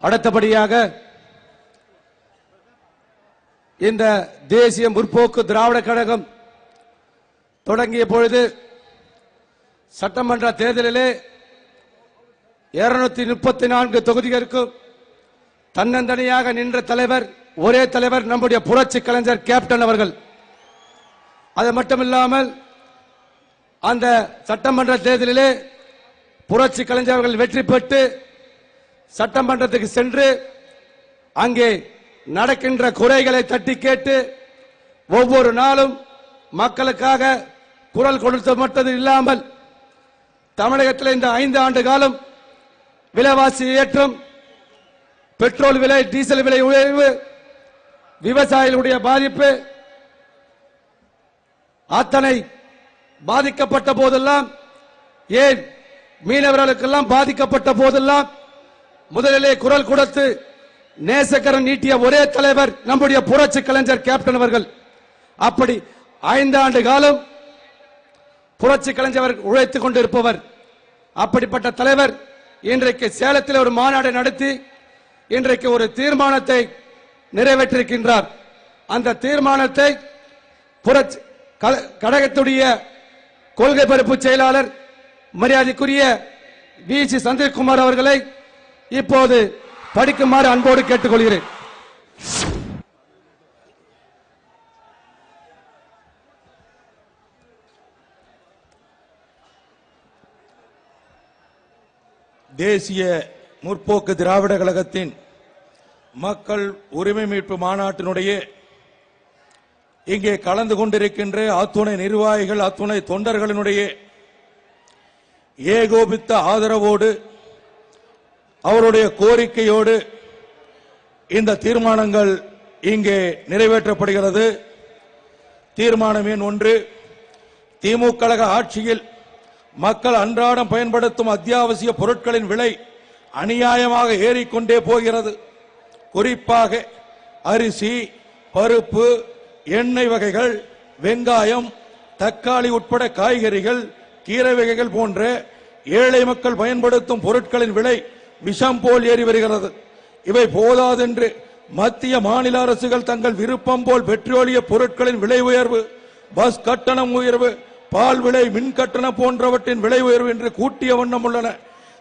அடுத்தபடியாக இந்த தேசிய முற்போக்கு திராவிட கழகம் தொடங்கிய பொழுது சட்டமன்ற தேர்தலிலே 234 தொகுதிகளுக்கும் தன்னந்தனியாக நின்ற தலைவர், ஒரே தலைவர் நம்முடைய புரட்சி கலைஞர் கேப்டன் அவர்கள். அது மட்டுமில்லாமல் அந்த சட்டமன்ற தேர்தலிலே புரட்சி கலைஞர் அவர்கள் வெற்றி பெற்று சட்டமன்றத்துக்கு சென்று அங்கே நடக்கின்ற குறைகளை தட்டி கேட்டு ஒவ்வொரு நாளும் மக்களுக்காக குரல் கொடுத்து மட்டும் இல்லாமல் தமிழகத்தில் இந்த 5 ஆண்டு காலம் விலைவாசி ஏற்றம், பெட்ரோல் விலை, டீசல் விலை உயர்வு, விவசாயிகளுடைய பாதிப்பு அத்தனை பாதிக்கப்பட்ட போதெல்லாம், ஏன் மீனவர்களுக்கெல்லாம் பாதிக்கப்பட்ட போதெல்லாம் முதலிலே குரல் கொடுத்து நேசக்கரம் நீட்டிய ஒரே தலைவர் நம்முடைய புரட்சி கலைஞர் கேப்டன் அவர்கள். அப்படி 5 ஆண்டு காலம் புரட்சி கலைஞர் உழைத்துக் கொண்டிருப்பவர். அப்படிப்பட்ட தலைவர் இன்றைக்கு சேலத்தில் ஒரு மாநாடு நடத்தி இன்றைக்கு ஒரு தீர்மானத்தை நிறைவேற்றிருக்கின்றார். அந்த தீர்மானத்தை புரட்சி கழகத்துடைய கொள்கை பரப்பு செயலாளர் மரியாதைக்குரிய வி.சி. சந்திரகுமார் அவர்களை இப்போது படிக்குமாறு அன்போடு கேட்டுக்கொள்கிறேன். தேசிய முற்போக்கு திராவிட கழகத்தின் மக்கள் உரிமை மீட்பு மாநாட்டினுடைய இங்கே கலந்து கொண்டிருக்கின்ற அத்துணை நிர்வாகிகள், அத்துணை தொண்டர்களினுடைய ஏகோபித்த ஆதரவோடு, அவருடைய கோரிக்கையோடு இந்த தீர்மானங்கள் இங்கே நிறைவேற்றப்படுகிறது. தீர்மானம் எண் 1, திமுக கழக ஆட்சியில் மக்கள் அன்றாடம் பயன்படுத்தும் அத்தியாவசிய பொருட்களின் விலை அநியாயமாக ஏறிக்கொண்டே போகிறது. குறிப்பாக அரிசி, பருப்பு, எண்ணெய் வகைகள், வெங்காயம், தக்காளி உட்பட காய்கறிகள், கீரை வகைகள் போன்ற ஏழை மக்கள் பயன்படுத்தும் பொருட்களின் விலை விஷம் போல் ஏறி வருகிறது. இவை போதாதென்று மத்திய மாநில அரசுகள் தங்கள் விருப்பம் போல் பெட்ரோலிய பொருட்களின் விலை உயர்வு, பஸ் கட்டணம் உயர்வு, பால் விலை, மின் கட்டணம் போன்றவற்றின் விலை உயர்வு என்று கூட்டிய வண்ணம் உள்ளன.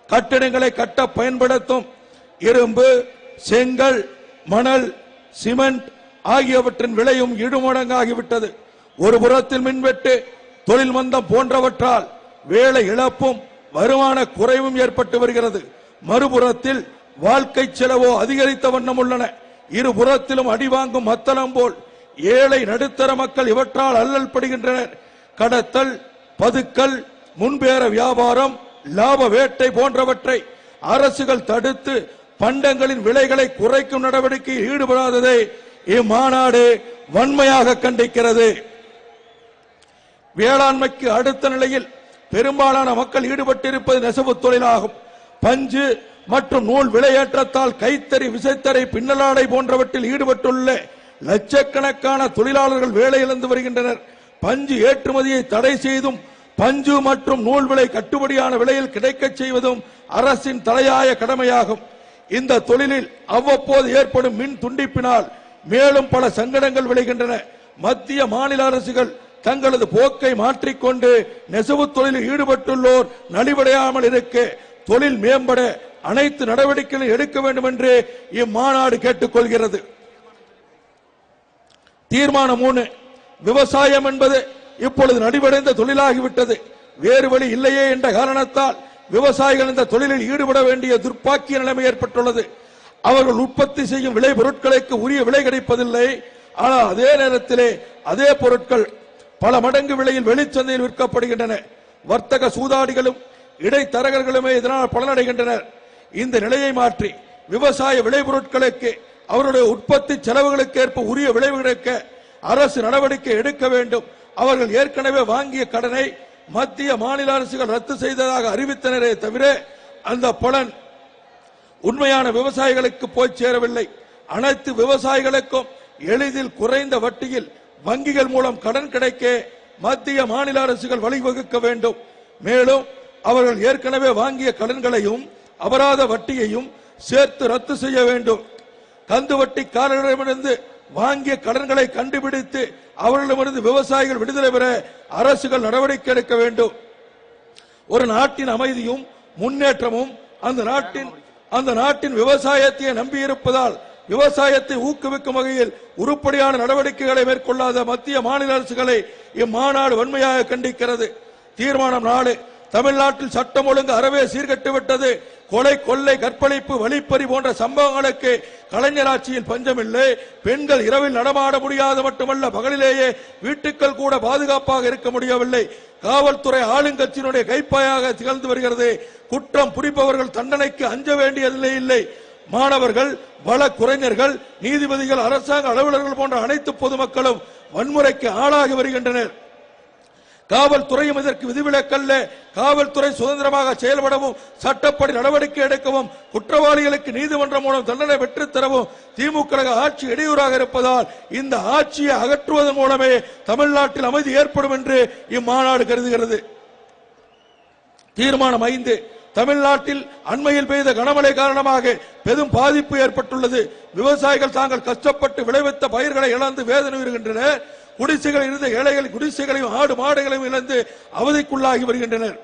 கட்டிடங்களை கட்ட பயன்படுத்தும் இரும்பு, செங்கல், மணல், சிமெண்ட் ஆகியவற்றின் விலையும் இடுமடங்காகிவிட்டது. ஒரு புறத்தில் மின்வெட்டு, தொழில் மந்தம் போன்றவற்றால் வேலை இழப்பும் வருமான குறைவும் ஏற்பட்டு வருகிறது. மறுபுறத்தில் வாழ்க்கை செலவோ அதிகரித்த வண்ணம் உள்ளன. இருபுறத்திலும் அடிவாங்கும் மத்தளம் போல் ஏழை நடுத்தர மக்கள் இவற்றால் அல்லல் படுகின்றனர். கடத்தல், பதுக்கல், முன்பேற வியாபாரம், லாப வேட்டை போன்றவற்றை அரசுகள் தடுத்து பண்டங்களின் விலைகளை குறைக்கும் நடவடிக்கையில் ஈடுபடாததை இம்மாநாடு வன்மையாக கண்டிக்கிறது. வேளாண்மைக்கு அடுத்த நிலையில் பெரும்பாலான மக்கள் ஈடுபட்டிருப்பது நெசவு தொழிலாகும். பஞ்சு மற்றும் நூல் விலையேற்றத்தால் கைத்தறி, விசைத்தறி, பின்னலாடை போன்றவற்றில் ஈடுபட்டுள்ள லட்சக்கணக்கான தொழிலாளர்கள் வேலை இழந்து வருகின்றனர். பஞ்சு ஏற்றுமதியை தடை செய்தும் பஞ்சு மற்றும் நூல் விலை கட்டுப்படியான விலையில் கிடைக்க செய்வதும் அரசின் தலையாய கடமையாகும். இந்த தொழிலில் அவ்வப்போது ஏற்படும் மின் துண்டிப்பினால் மேலும் பல சங்கடங்கள் விளைகின்றன. மத்திய மாநில அரசுகள் தங்களது போக்கை மாற்றிக்கொண்டு நெசவு தொழிலில் ஈடுபட்டுள்ளோர் நலிவடையாமல் இருக்க தொழில் மேம்பட அனைத்து நடவடிக்கைகளும் எடுக்க வேண்டும் என்று இம்மாநாடு கேட்டுக்கொள்கிறது. தீர்மானம் 3, விவசாயம் என்பது இப்பொழுது நலிவடைந்த தொழிலாகிவிட்டது. வேறு வழி இல்லையே என்ற காரணத்தால் விவசாயிகள் இந்த தொழிலில் ஈடுபட வேண்டிய துர்ப்பாக்கிய நிலைமை ஏற்பட்டுள்ளது. அவர்கள் உற்பத்தி செய்யும் விளை பொருட்களுக்கு உரிய விலை கிடைப்பதில்லை. ஆனால் அதே நேரத்திலே அதே பொருட்கள் பல மடங்கு விலையில் வெளிச்சந்தையில் விற்கப்படுகின்றன. வர்த்தக சூதாடிகளும் இடைத்தரகர்களுமே இதனால் பலனடைகின்றனர். இந்த நிலையை மாற்றி விவசாய விளைபொருட்களுக்கு அவருடைய உற்பத்தி செலவுகளுக்கு ஏற்ப உரிய விளைவு கிடைக்க அரசு நடவடிக்கை எடுக்க வேண்டும். அவர்கள் ஏற்கனவே வாங்கிய கடனை மத்திய மாநில அரசுகள் ரத்து செய்ததாக அறிவித்தனரே தவிர அந்த பலன் உண்மையான விவசாயிகளுக்கு போய் சேரவில்லை. அனைத்து விவசாயிகளுக்கும் எளிதில் குறைந்த வட்டியில் வங்கிகள் மூலம் கடன் கிடைக்க மத்திய மாநில அரசுகள் வழிவகுக்க வேண்டும். மேலும் அவர்கள் ஏற்கனவே வாங்கிய கடன்களையும் அபராத வட்டியையும் சேர்த்து ரத்து செய்ய வேண்டும். கந்துவட்டிக்காரர்களிடமிருந்து வாங்கிய கடன்களை கண்டுபிடித்து அவர்களிடமிருந்து விவசாயிகள் விடுதலை பெற அரசுகள் நடவடிக்கை எடுக்க வேண்டும். ஒரு நாட்டின் அமைதியும் முன்னேற்றமும் அந்த நாட்டின் விவசாயத்தை நம்பியிருப்பதால் விவசாயத்தை ஊக்குவிக்கும் வகையில் உருப்படியான நடவடிக்கைகளை மேற்கொள்ளாத மத்திய மாநில அரசுகளை இம்மாநாடு வன்மையாக கண்டிக்கிறது. தீர்மானம் 4. தமிழ்நாட்டில் சட்டம் ஒழுங்கு அறவே சீர்கட்டுவிட்டது. கொலை, கொள்ளை, கற்பழிப்பு, வழிப்பறி போன்ற சம்பவங்களுக்கு கலைஞர் ஆட்சியில் பஞ்சமில்லை. பெண்கள் இரவில் நடமாட முடியாது மட்டுமல்ல, பகலிலேயே வீட்டுக்கள் கூட பாதுகாப்பாக இருக்க முடியவில்லை. காவல்துறை ஆளுங்கட்சியினுடைய கைப்பாயாக திகழ்ந்து வருகிறது. குற்றம் புரிப்பவர்கள் தண்டனைக்கு அஞ்ச வேண்டியதில்லை இல்லை. மாணவர்கள், வழக்குரைஞர்கள், நீதிபதிகள், அரசாங்க அலுவலர்கள் போன்ற அனைத்து பொதுமக்களும் வன்முறைக்கு ஆளாகி வருகின்றனர். காவல்துறையும் இதற்கு விதிவிலக்கல்ல. காவல்துறை சுதந்திரமாக செயல்படவும் சட்டப்படி நடவடிக்கை எடுக்கவும் குற்றவாளிகளுக்கு நீதிமன்றம் மூலம் தண்டனை பெற்றுத் தரவும் திமுக ஆட்சி இடையூறாக இருப்பதால் இந்த ஆட்சியை அகற்றுவதன் மூலமே தமிழ்நாட்டில் அமைதி ஏற்படும் என்று இம்மாநாடு கருதுகிறது. தீர்மானம் 5. தமிழ்நாட்டில் அண்மையில் பெய்த கனமழை காரணமாக பெரும் பாதிப்பு ஏற்பட்டுள்ளது. விவசாயிகள் தாங்கள் கஷ்டப்பட்டு விளைவித்த பயிர்களை இழந்து வேதனை வருகின்றனர். குடிசைகள் இருந்த ஏழைகள் குடிசைகளையும் ஆடு மாடுகளையும் இழந்து அவதிக்குள்ளாகி வருகின்றனர்.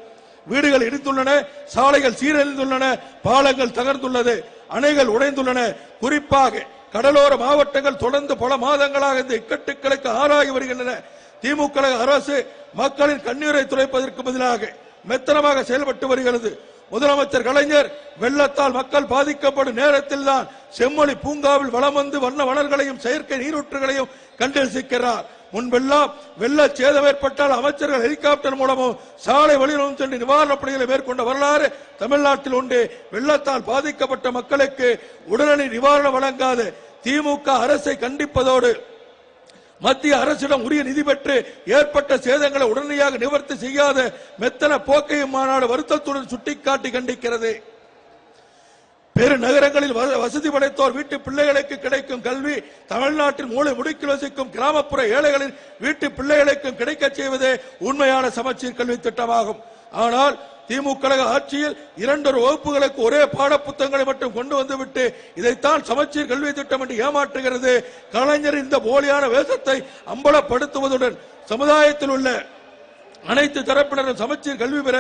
வீடுகள் இடிந்துள்ளன, சாலைகள் சீரழிந்துள்ளன, பாலங்கள் தகர்ந்துள்ளது, அணைகள் உடைந்துள்ளன. குறிப்பாக கடலோர மாவட்டங்கள் தொடர்ந்து பல மாதங்களாக இந்த இக்கட்டுகளுக்கு ஆளாகி வருகின்றன. திமுக அரசு மக்களின் கண்ணீரை துடைப்பதற்கு பதிலாக மெத்தனமாக செயல்பட்டு வருகிறது. முதலமைச்சர் கலைஞர் வெள்ளத்தால் மக்கள் பாதிக்கப்படும் நேரத்தில் தான் செம்மொழி பூங்காவில் வலம் வந்து வண்ண வளர்களையும் செயற்கை நீரூற்றுகளையும் கண்டெடுக்கிறார். முன்பெல்லாம் வெள்ள சேதம் ஏற்பட்டால் அமைச்சர்கள் ஹெலிகாப்டர் மூலமும் சாலை வழியிலும் சென்று நிவாரணப் பணிகளை மேற்கொண்ட வரலாறு தமிழ்நாட்டில் உண்டு. வெள்ளத்தால் பாதிக்கப்பட்ட மக்களுக்கு உடனடி நிவாரணம் வழங்காத திமுக அரசை கண்டிப்பதோடு மத்திய அரசிடம் உரிய நிதி பெற்று ஏற்பட்ட சேதங்களை உடனடியாக நிவர்த்தி செய்யாத மெத்தன போக்கையும் மாநாடு வருத்தத்துடன் சுட்டிக்காட்டி கண்டிக்கிறது. பெருநகரங்களில் வசதி படைத்தோர் வீட்டு பிள்ளைகளுக்கு கிடைக்கும் கல்வி தமிழ்நாட்டின் மூலை முடுக்கில் வசிக்கும் கிராமப்புற ஏழைகளின் வீட்டு பிள்ளைகளுக்கும் கிடைக்க செய்வதே உண்மையான சமச்சீர் கல்வி திட்டமாகும். ஆனால் திமுக ஆட்சியில் 2 வகுப்புகளுக்கு ஒரே பாட புத்தகங்களை மட்டும் கொண்டு வந்துவிட்டு இதைத்தான் சமச்சீர் கல்வி திட்டம் என்று ஏமாற்றுகிறது. கலைஞர் இந்த போலியான வேஷத்தை அம்பலப்படுத்துவதுடன் சமுதாயத்தில் உள்ள அனைத்து தரப்பினரும் சமச்சீர் கல்வி பெற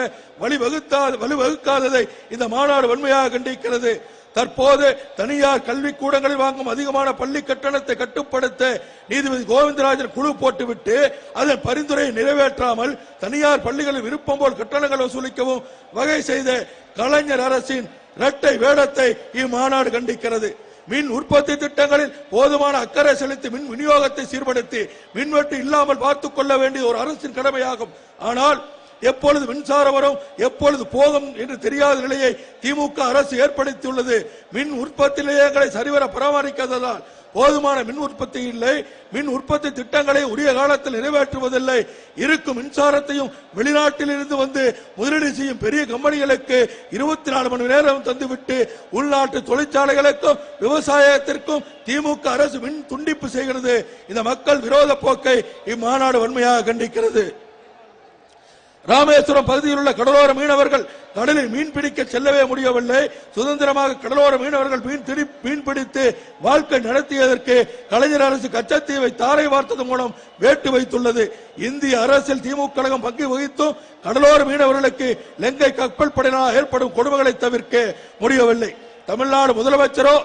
வழிவகுக்காததை இந்த மாநாடு வன்மையாக கண்டிக்கிறது. தற்போது தனியார் கல்வி கூடங்களில் வாங்கும் அதிகமான பள்ளி கட்டணத்தை கட்டுப்படுத்த நீதிபதி கோவிந்தராஜன் குழு போட்டுவிட்டு அதன் பரிந்துரையை நிறைவேற்றாமல் தனியார் பள்ளிகளில் விருப்பம் போல் கட்டணங்கள் வசூலிக்கவும் வகை செய்த கலைஞர் அரசின் இரட்டை வேடத்தை இம்மாநாடு கண்டிக்கிறது. மின் உற்பத்தி திட்டங்களில் போதுமான அக்கறை செலுத்தி மின் விநியோகத்தை சீர்படுத்தி மின்வெட்டு இல்லாமல் பார்த்துக் கொள்ள வேண்டிய ஒரு அரசின் கடமையாகும். ஆனால் எப்பொழுது மின்சாரம் வரும் எப்பொழுது போகும் என்று தெரியாத நிலையை திமுக அரசு ஏற்படுத்தியுள்ளது. மின் உற்பத்தி நிலையங்களை சரிவர பராமரிக்காததால் போதுமான மின் உற்பத்தி இல்லை. மின் உற்பத்தி திட்டங்களை உரிய காலத்தில் நிறைவேற்றுவதில்லை. இருக்கும் மின்சாரத்தையும் வெளிநாட்டில் இருந்து வந்து முதலீடு செய்யும் பெரிய கம்பெனிகளுக்கு 24 மணி நேரம் தந்துவிட்டு உள்நாட்டு தொழிற்சாலைகளுக்கும் விவசாயத்திற்கும் திமுக அரசு மின் துண்டிப்பு செய்கிறது. இந்த மக்கள் விரோத போக்கை இம்மாநாடு வன்மையாக கண்டிக்கிறது. ராமேஸ்வரம் பகுதியில் உள்ள கடலோர மீனவர்கள் கடலில் மீன் பிடிக்க செல்லவே முடியவில்லை. சுதந்திரமாக கடலோர மீனவர்கள் மீன் பிடித்து வாழ்க்கை நடத்தியதற்கு கலைஞர் அரசு கச்சத்தீவை தாரை வார்த்தது மூலம் வேட்டு வைத்துள்ளது. இந்திய அரசில் திமுக கழகம் பங்கு வகித்தும் கடலோர மீனவர்களுக்கு இலங்கை கப்பல் படையினால் ஏற்படும் கொடுமைகளை தவிர்க்க முடியவில்லை. தமிழ்நாடு முதலமைச்சரோ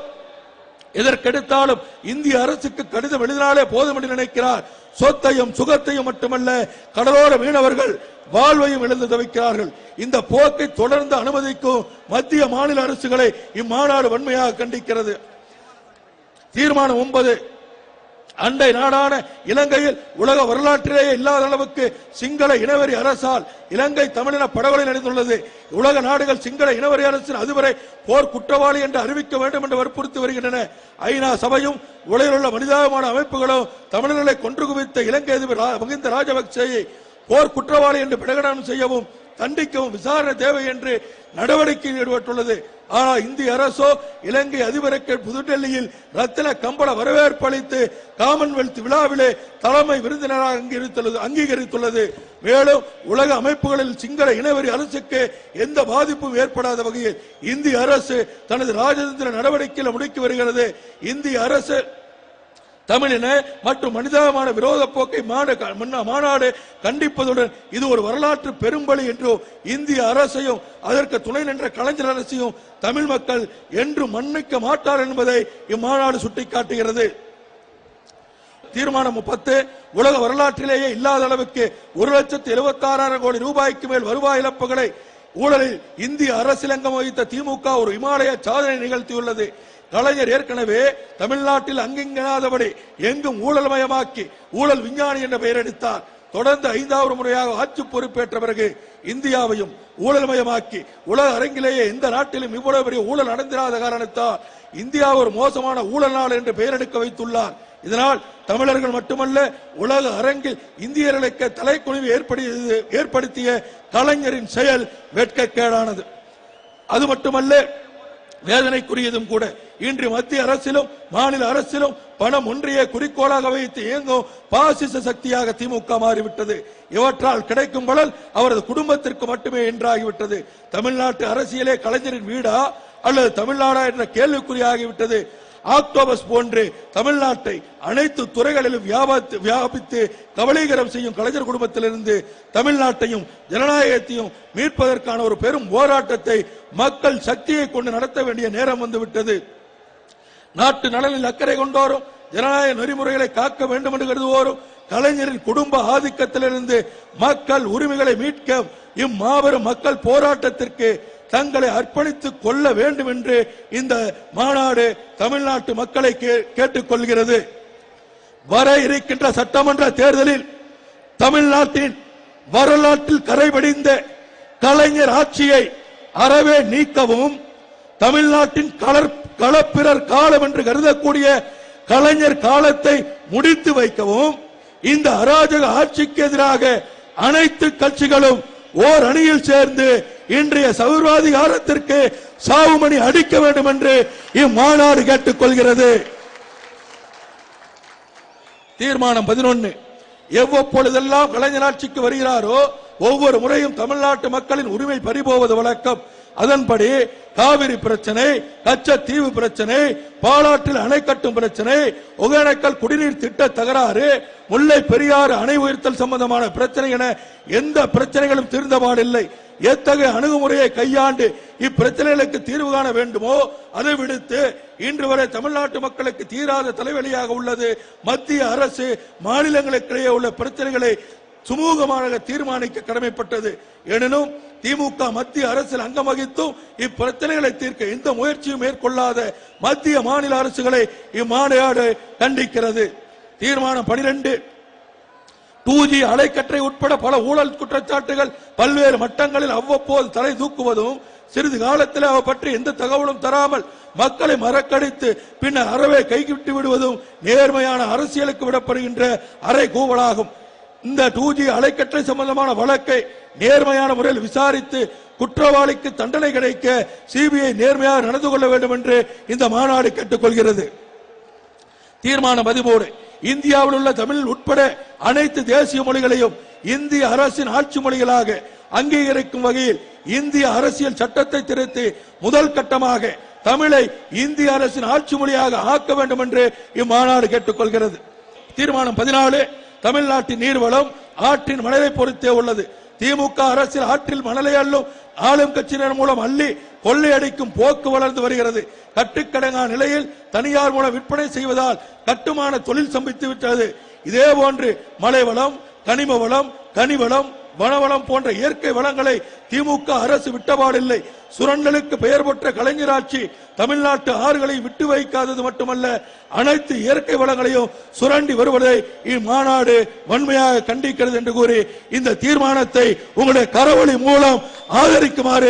எதற்கெடுத்தாலும் இந்திய அரசுக்கு கடிதம் எழுதினாலே போதும் என்று நினைக்கிறார். சொத்தையும் சுகத்தையும் மட்டுமல்ல கடலோர மீனவர்கள் வாழ்வையும் இழந்து தவிக்கிறார்கள். இந்த போக்கை தொடர்ந்து அனுமதிக்கும் மத்திய மாநில அரசுகளை இம்மாநாடு வன்மையாக கண்டிக்கிறது. தீர்மானம் 9. அண்டை நாடான இலங்கையில் உலக வரலாற்றிலேயே இல்லாத அளவுக்கு சிங்கள இனவெறி அரசால் இலங்கை தமிழின படுகொலை நடந்துள்ளது. உலக நாடுகள் சிங்கள இனவெறி அரசின் அதுவரை போர் குற்றவாளி என்று அறிவிக்க வேண்டும் என்று வற்புறுத்தி வருகின்றன. ஐநா சபையும் உலகில் உள்ள மனிதாபிமான அமைப்புகளும் தமிழர்களை கொன்று குவித்த இலங்கை அதிபர் மகிந்த ராஜபக்சேயை போர் குற்றவாளி என்று பிரகடனம் செய்யவும் தண்டிக்கவும் விசாரணை தேவை என்று நடவடிக்கையில் ஈடுபட்டுள்ளது. ஆனால் இந்திய அரசோ இலங்கை அதிபருக்கு புதுடெல்லியில் ரத்தின கம்பள வரவேற்பு அளித்து காமன்வெல்த் விழாவிலே தலைமை விருந்தினராக அங்கீகரித்துள்ளது. மேலும் உலக அமைப்புகளில் சிங்கள இனவெறி அரசுக்கு எந்த பாதிப்பும் ஏற்படாத வகையில் இந்திய அரசு தனது ராஜதந்திர நடவடிக்கையில் முடுக்கி வருகிறது. இந்திய அரசு தமிழின மற்றும் மனிதாபிமான விரோத போக்கை மாநாடு கண்டிப்பதுடன் இது ஒரு வரலாற்று பெரும்பலி என்றும் இந்திய அரசையும் அதற்கு துணை நின்ற கலைஞர் அரசையும் தமிழ் மக்கள் என்று மன்னிக்க மாட்டார் என்பதை இம்மாநாடு சுட்டிக்காட்டுகிறது. தீர்மானம் 30 உலக வரலாற்றிலேயே இல்லாத அளவுக்கு 1,76,000 கோடி ரூபாய்க்கு மேல் வருவாய் இழப்புகளை ஊழலில் இந்திய அரசியலங்கம் வகித்த திமுக ஒரு இமாலய சாதனை நிகழ்த்தியுள்ளது. கலைஞர் ஏற்கனவே தமிழ்நாட்டில் அங்கிங்கனாதபடி எங்கும் ஊழல்மயமாக்கி ஊழல் விஞ்ஞானி என்ற பெயர் எடுத்தார். தொடர்ந்து 5வது முறையாக ஆட்சி பொறுப்பேற்ற பிறகு இந்தியாவையும் ஊழல்மயமாக்கி உலக அரங்கிலேயே எந்த நாட்டிலும் இவ்வளவு பெரிய ஊழல் நடந்திராத காரணத்தால் இந்தியா ஒரு மோசமான ஊழல் நாடு என்று பெயர் எடுக்க வைத்துள்ளார். இதனால் தமிழர்கள் மட்டுமல்ல உலக அரங்கில் இந்தியர்களுக்கு தலைக்குனிவு ஏற்படுத்திய கலைஞரின் செயல் வெட்கக்கேடானது. அது மட்டுமல்ல, வேதனைக்குரியதும் கூட. இன்று மத்திய அரசிலும் மாநில அரசிலும் பணம் ஒன்றிய குறிக்கோளாக வைத்து இயங்கும் பாசிச சக்தியாக திமுக மாறிவிட்டது. இவற்றால் கிடைக்கும் பலன் அவரது குடும்பத்திற்கு மட்டுமே என்றாகிவிட்டது. தமிழ்நாட்டு அரசியலே கலைஞரின் வீடா அல்லது தமிழ்நாடா என்ற கேள்விக்குறியாகிவிட்டது. ஆக்டோபஸ் போன்று தமிழ்நாட்டை அனைத்து துறைகளிலும் வியாபித்து கபலீகரம் செய்யும் கலைஞர் குடும்பத்திலிருந்து தமிழ்நாட்டையும் ஜனநாயகத்தையும் மீட்பதற்கான ஒரு பெரும் போராட்டத்தை மக்கள் சக்தியை கொண்டு நடத்த வேண்டிய நேரம் வந்துவிட்டது. நாட்டு நலனில் அக்கறை கொண்டோரும் ஜனநாயக நெறிமுறைகளை காக்க வேண்டும் என்று கருதுவோரும் கலைஞரின் குடும்ப ஆதிக்கத்திலிருந்து மக்கள் உரிமைகளை மீட்க இம்மாபெரும் மக்கள் போராட்டத்திற்கு தங்களை அர்ப்பணித்துக் கொள்ள வேண்டும் என்று இந்த மாநாடு தமிழ்நாட்டு மக்களை கேட்டுக்கொள்கிறது. வர இருக்கின்ற சட்டமன்ற தேர்தலில் தமிழ்நாட்டின் வரலாற்றில் கரைபடிந்த கலைஞர் ஆட்சியை அறவே நீக்கவும், தமிழ்நாட்டின் களப்பிரர் காலம் என்று கருதக்கூடிய கலைஞர் காலத்தை முடித்து வைக்கவும், இந்த அராஜக ஆட்சிக்கு எதிராக அனைத்து கட்சிகளும் ஓர் அணியில் சேர்ந்து இன்றைய சௌர்வாதிகாரத்திற்கு சாவுமணி அடிக்க வேண்டும் என்று இம்மாநாடு கேட்டுக்கொள்கிறது. தீர்மானம் 11 எவ்வப்பொழுதெல்லாம் கலைஞர் ஆட்சிக்கு வருகிறாரோ ஒவ்வொரு முறையும் தமிழ்நாட்டு மக்களின் உரிமை பறிபோவது வழக்கம். அதன்படி காவிரி பிரச்சனை, கச்சத்தீவு பிரச்சனை, பாலாற்றில் அணை கட்டும் பிரச்சனை, ஒகேனக்கல் குடிநீர் திட்ட தகராறு, முல்லை பெரியாறு அணை உயர்த்தல் சம்பந்தமான பிரச்சனை என எந்த பிரச்சனைகளும் தீர்ந்தபாடில்லை. எத்தகைய அணுகுமுறையை கையாண்டு இப்பிரச்சனைகளுக்கு தீர்வு காண வேண்டுமோ அதை விடுத்து இன்று வரை தமிழ்நாட்டு மக்களுக்கு தீராத தலைவலியாக உள்ளது மத்திய அரசு மாநிலங்களுக்கிடையே உள்ள பிரச்சனைகளை சுமூகமாக தீர்மானிக்க கடமைப்பட்டது. எனினும் திமுக மத்திய அரசில் அங்கம் வகித்தும் இப்பிரச்சனைகளை தீர்க்க எந்த முயற்சியும் மேற்கொள்ளாத மத்திய மாநில அரசுகளை இம்மாநாடு கண்டிக்கிறது. தீர்மானம் 12 2G அலைக்கற்றை உட்பட பல ஊழல் குற்றச்சாட்டுகள் பல்வேறு மட்டங்களில் அவ்வப்போது தலை தூக்குவதும், சிறிது காலத்தில் அவ பற்றி எந்த தகவலும் தராமல் மக்களை மறக்கடித்து பின்னர் அறவே கைவிட்டு விடுவதும் நேர்மையான அரசியலுக்கு விடப்படுகின்ற அரை கூவலாகும். இந்த 2G அலைக்கற்றை சம்பந்தமான வழக்கை நேர்மையான முறையில் விசாரித்து குற்றவாளிக்கு தண்டனை கிடைக்க சிபிஐ நேர்மையாக நடந்து கொள்ள வேண்டும் என்று இந்த மாநாடு கேட்டுக்கொள்கிறது. தீர்மானம் 13 இந்தியாவில் உள்ள தமிழ் உட்பட அனைத்து தேசிய மொழிகளையும் இந்திய அரசின் ஆட்சி மொழிகளாக அங்கீகரிக்கும் வகையில் இந்திய அரசியல் சட்டத்தை திருத்தி முதல் கட்டமாக தமிழை இந்திய அரசின் ஆட்சி மொழியாக ஆக்க வேண்டும் என்று இம்மாநாடு கேட்டுக்கொள்கிறது. தீர்மானம் 14 தமிழ்நாட்டின் நீர்வளம் ஆற்றின் மணலை பொறுத்தே உள்ளது. திமுக அரசியல் ஆற்றில் மணலை அள்ளும் ஆளும் கட்சியினர் மூலம் அள்ளி கொள்ளையடிக்கும் போக்கு வளர்ந்து வருகிறது. கட்டுக்கடங்கா நிலையில் தனியார் மூலம் விற்பனை செய்வதால் கட்டுமான தொழில் சம்பித்து விட்டது. இதே போன்று மலைவளம், கனிம வளம், கனிவளம், வனவளம் போன்ற இயற்கை வளங்களை திமுக அரசு விட்டபாடில்லை. சுரண்டலுக்கு பெயர் பெற்ற கலைஞர் ஆட்சி தமிழ்நாட்டு ஆறுகளை விட்டு வைக்காதது மட்டுமல்ல, அனைத்து இயற்கை வளங்களையும் சுரண்டி வருவதை இம்மாநாடு வன்மையாக கண்டிக்கிறது என்று கூறி இந்த தீர்மானத்தை உங்களுடைய கரவொலி மூலம் ஆதரிக்குமாறு